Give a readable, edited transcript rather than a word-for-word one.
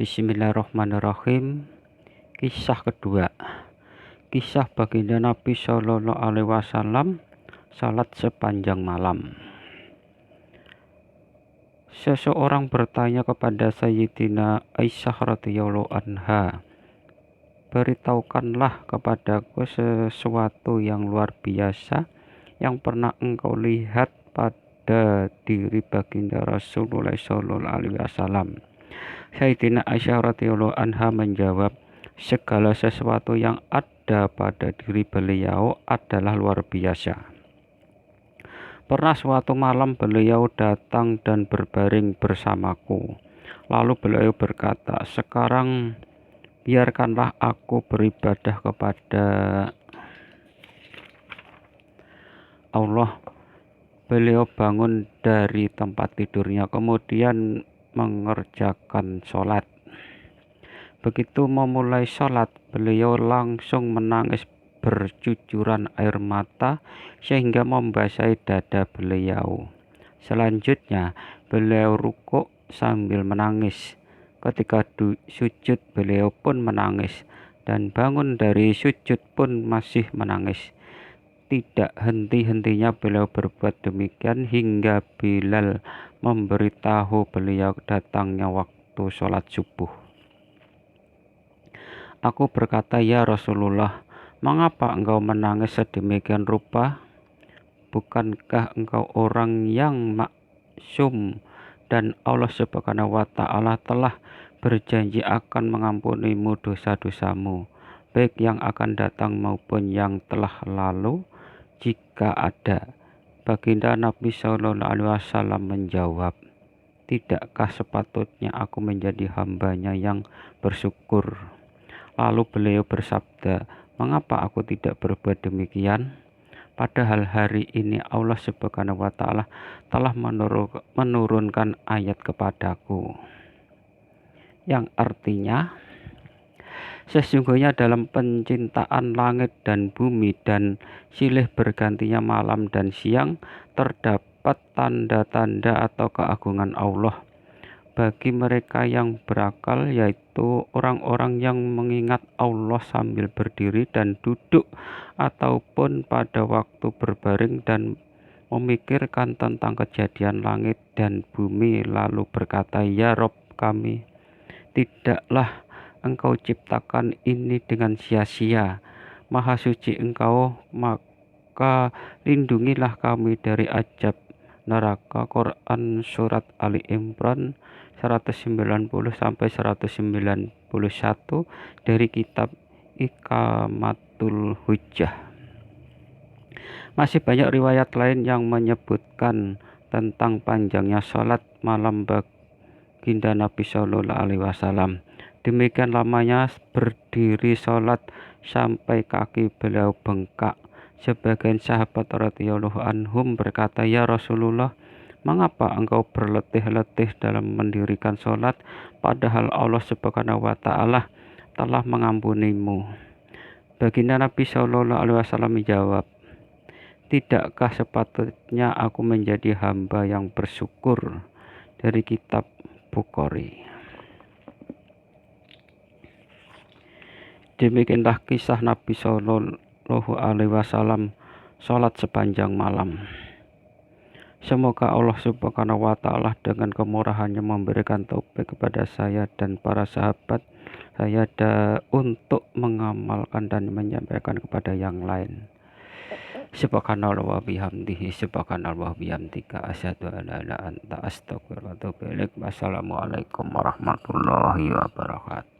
Bismillahirrahmanirrahim. Kisah kedua. Kisah baginda Nabi Shallallahu Alaihi Wasallam salat sepanjang malam. Seseorang bertanya kepada Sayyidina Aisyah radhiyallahu anha, beritahukanlah kepadaku sesuatu yang luar biasa yang pernah engkau lihat pada diri baginda Rasulullah Shallallahu Alaihi Wasallam. Sayyidina Aisyah radhiyallahu anha menjawab, segala sesuatu yang ada pada diri beliau adalah luar biasa. Pernah suatu malam beliau datang dan berbaring bersamaku. Lalu beliau berkata, sekarang biarkanlah aku beribadah kepada Allah. Beliau bangun dari tempat tidurnya, kemudian mengerjakan sholat. Begitu memulai sholat, beliau langsung menangis bercucuran air mata sehingga membasahi dada beliau. Selanjutnya, beliau rukuk sambil menangis. Ketika sujud, beliau pun menangis, dan bangun dari sujud pun masih menangis. Tidak henti-hentinya beliau berbuat demikian hingga Bilal memberitahu beliau datangnya waktu sholat subuh. Aku berkata, ya Rasulullah, mengapa engkau menangis sedemikian rupa? Bukankah engkau orang yang maksum dan Allah Subhanahu wa Ta'ala telah berjanji akan mengampunimu dosa-dosamu, baik yang akan datang maupun yang telah lalu, jika ada? Baginda Nabi Shallallahu Alaihi Wasallam menjawab, tidakkah sepatutnya aku menjadi hambanya yang bersyukur? Lalu beliau bersabda, mengapa aku tidak berbuat demikian? Padahal hari ini Allah Subhanahu wa Ta'ala telah menurunkan ayat kepadaku, yang artinya, sesungguhnya dalam pencintaan langit dan bumi dan silih bergantinya malam dan siang terdapat tanda-tanda atau keagungan Allah bagi mereka yang berakal, yaitu orang-orang yang mengingat Allah sambil berdiri dan duduk ataupun pada waktu berbaring dan memikirkan tentang kejadian langit dan bumi lalu berkata, ya Rob kami, tidaklah Engkau ciptakan ini dengan sia-sia. Maha suci Engkau, maka lindungilah kami dari azab neraka. Quran Surat Ali Imran 190-191 dari kitab Iqamatul Hujjah. Masih banyak riwayat lain yang menyebutkan tentang panjangnya sholat malam baginda Nabi Shallallahu Alaihi Wasallam. Demikian lamanya berdiri sholat sampai kaki beliau bengkak. Sebagian sahabat radhiyallahu anhum berkata, ya Rasulullah, mengapa engkau berletih-letih dalam mendirikan sholat, padahal Allah Subhanahu wa Ta'ala telah mengampunimu? Baginda Nabi Shallallahu Alaihi Wasallam menjawab, tidakkah sepatutnya aku menjadi hamba yang bersyukur? Dari kitab Bukhari. Demikianlah kisah Nabi Shallallahu Alaihi Wasallam sholat sepanjang malam. Semoga Allah Subhanahu wa Ta'ala dengan kemurahannya memberikan taufik kepada saya dan para sahabat saya untuk mengamalkan dan menyampaikan kepada yang lain. Subhanallah wa bihamdihi, subhanallah wa bihamdika, asyhadu an la ilaha illa anta, astaghfiruka wa atubu ilaik. Wassalamualaikum warahmatullahi wabarakatuh.